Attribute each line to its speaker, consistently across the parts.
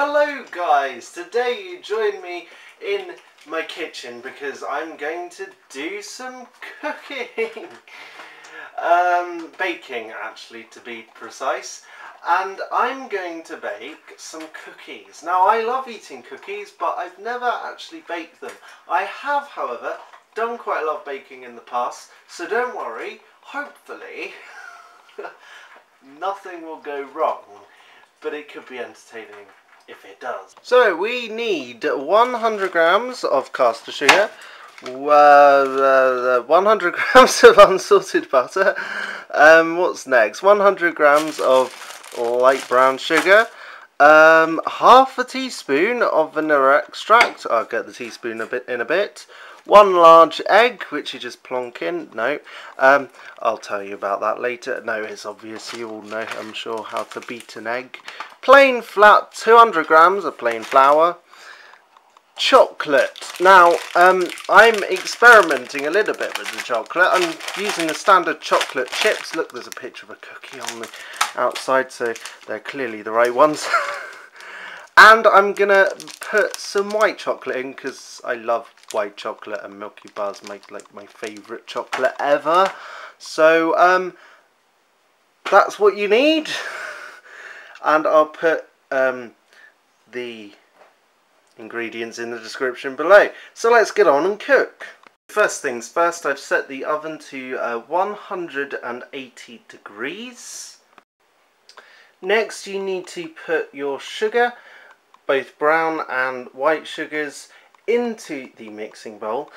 Speaker 1: Hello guys, today you join me in my kitchen because I'm going to do some cooking. Baking actually, to be precise. And I'm going to bake some cookies. Now I love eating cookies, but I've never actually baked them. I have, however, done quite a lot of baking in the past, so don't worry, hopefully nothing will go wrong, but it could be entertaining if it does. So we need 100 grams of caster sugar, 100 grams of unsalted butter, what's next, 100 grams of light brown sugar, half a teaspoon of vanilla extract, I'll get the teaspoon in a bit, 1 large egg, which you just plonk in. No, I'll tell you about that later. No, it's obvious, you all know, I'm sure, how to beat an egg. Plain flat, 200 grams of plain flour. Chocolate. Now, I'm experimenting a little bit with the chocolate. I'm using the standard chocolate chips. Look, there's a picture of a cookie on the outside, so they're clearly the right ones. And I'm going to put some white chocolate in because I love white chocolate, and Milky Bar's my favourite chocolate ever. So, that's what you need. And I'll put the ingredients in the description below. So let's get on and cook. First things first, I've set the oven to 180 degrees. Next you need to put your sugar, both brown and white sugars, into the mixing bowl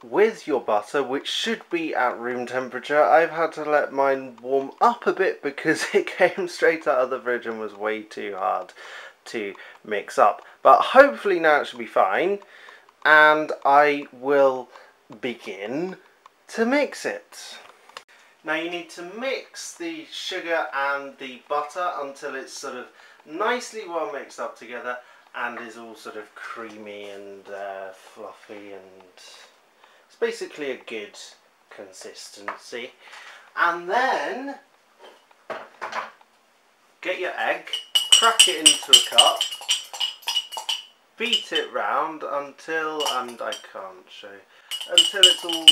Speaker 1: with your butter, which should be at room temperature. I've had to let mine warm up a bit because it came straight out of the fridge and was way too hard to mix up. But hopefully now it should be fine, and I will begin to mix it. Now you need to mix the sugar and the butter until it's sort of nicely well mixed up together and is all sort of creamy and fluffy, and it's basically a good consistency. And then get your egg, crack it into a cup, beat it round until, and I can't show, until it's all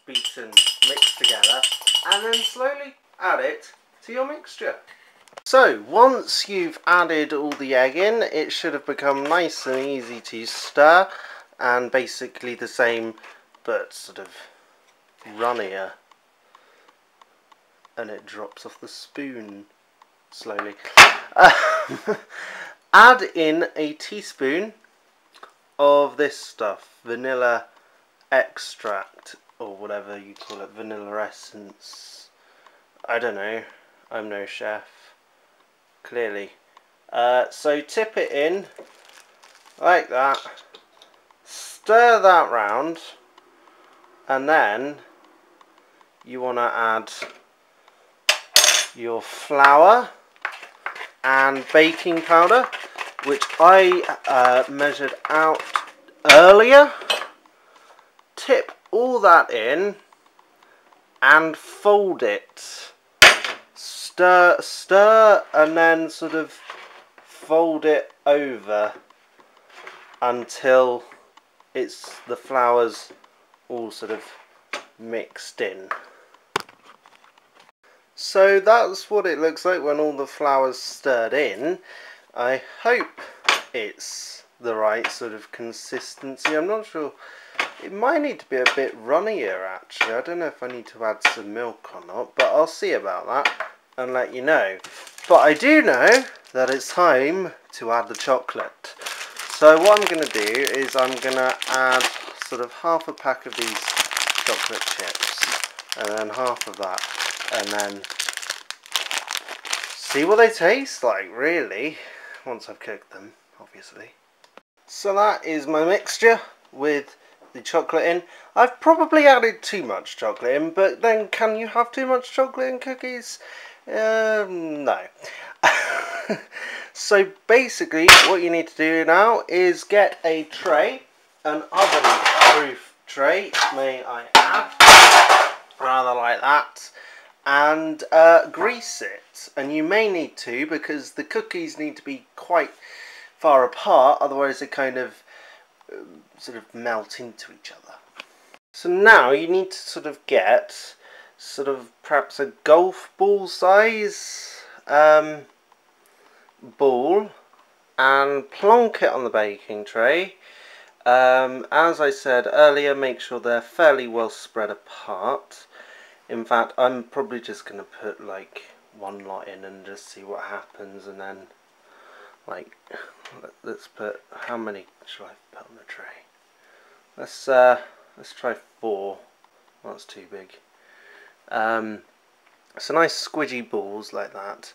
Speaker 1: beaten, mixed together, and then slowly add it to your mixture. So once you've added all the egg in, it should have become nice and easy to stir, and basically the same but sort of runnier, and it drops off the spoon slowly. Add in a teaspoon of this stuff, vanilla extract, or whatever you call it, vanilla essence. I don't know, I'm no chef, clearly. So tip it in like that, stir that round, and then you want to add your flour and baking powder, which I measured out earlier. Tip all that in and fold it. Stir, and then sort of fold it over until the flour's all sort of mixed in. So that's what it looks like when all the flour's stirred in. I hope it's the right sort of consistency. I'm not sure. It might need to be a bit runnier actually. I don't know if I need to add some milk or not, but I'll see about that and let you know. But I do know that it's time to add the chocolate. So what I'm going to do is I'm going to add sort of half a pack of these chocolate chips, and then half of that, and then see what they taste like, really, once I've cooked them, obviously. So that is my mixture with the chocolate in. I've probably added too much chocolate in, but then can you have too much chocolate in cookies? No. So basically what you need to do now is get a tray, an oven proof tray, may I add, rather like that, and grease it. And you may need to, because the cookies need to be quite far apart, otherwise they kind of sort of melt into each other. So now you need to sort of get sort of perhaps a golf ball size ball and plonk it on the baking tray. As I said earlier, make sure they're fairly well spread apart. In fact, I'm probably just going to put like one lot in and just see what happens, and then like let's put, how many should I put on the tray? Let's try 4. That's too big. So nice squidgy balls like that,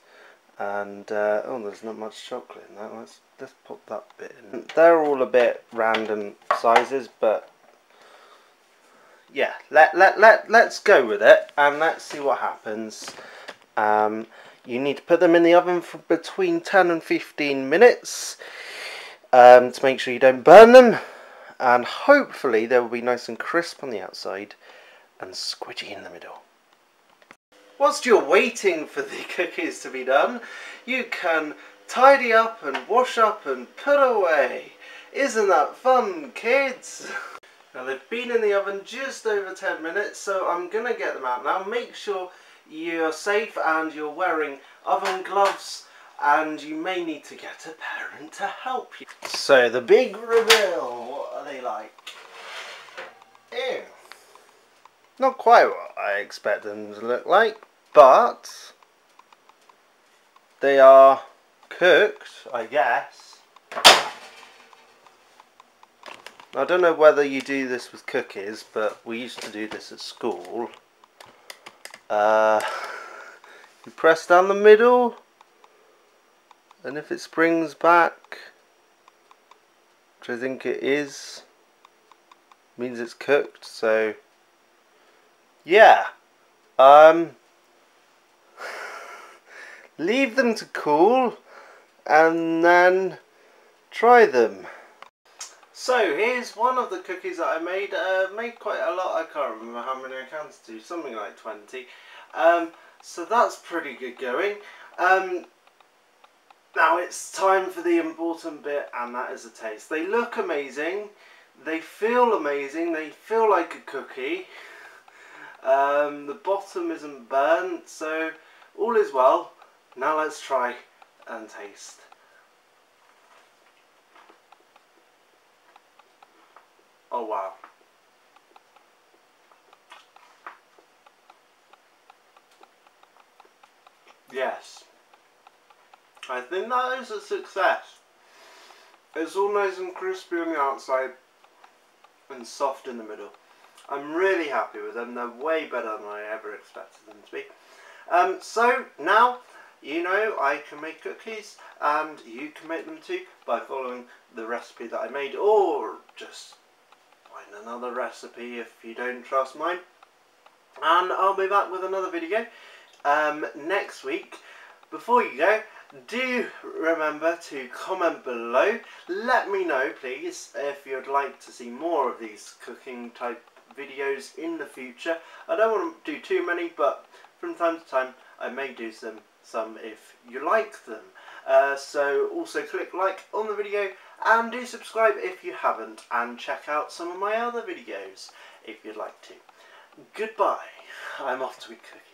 Speaker 1: and oh, there's not much chocolate in that. Let's pop that bit in. They're all a bit random sizes, but yeah, let's go with it and let's see what happens. You need to put them in the oven for between 10 and 15 minutes to make sure you don't burn them, and hopefully they will be nice and crisp on the outside and squidgy in the middle. Whilst you're waiting for the cookies to be done, you can tidy up and wash up and put away. Isn't that fun, kids? Now they've been in the oven just over 10 minutes, so I'm going to get them out now. Make sure you're safe and you're wearing oven gloves, and you may need to get a parent to help you. So the big reveal, what are they like? Ew. Not quite what I expect them to look like, but they are cooked, I guess. I don't know whether you do this with cookies, but we used to do this at school. You press down the middle, and if it springs back, which I think it is, means it's cooked. So yeah, leave them to cool and then try them. So here's one of the cookies that I made. Made quite a lot. I can't remember how many I counted to, something like 20. So that's pretty good going. Now it's time for the important bit, and that is the taste. They look amazing, they feel amazing, they feel like a cookie. The bottom isn't burnt, so all is well. Now let's try and taste. Oh wow. Yes. I think that is a success. It's all nice and crispy on the outside and soft in the middle. I'm really happy with them. They're way better than I ever expected them to be. So now you know I can make cookies, and you can make them too by following the recipe that I made, or just find another recipe if you don't trust mine. And I'll be back with another video next week. Before you go, do remember to comment below. Let me know, please, if you'd like to see more of these cooking type videos in the future. I don't want to do too many, but from time to time I may do some if you like them. So also click like on the video, and do subscribe if you haven't, and check out some of my other videos if you'd like to. Goodbye. I'm off to be cooking.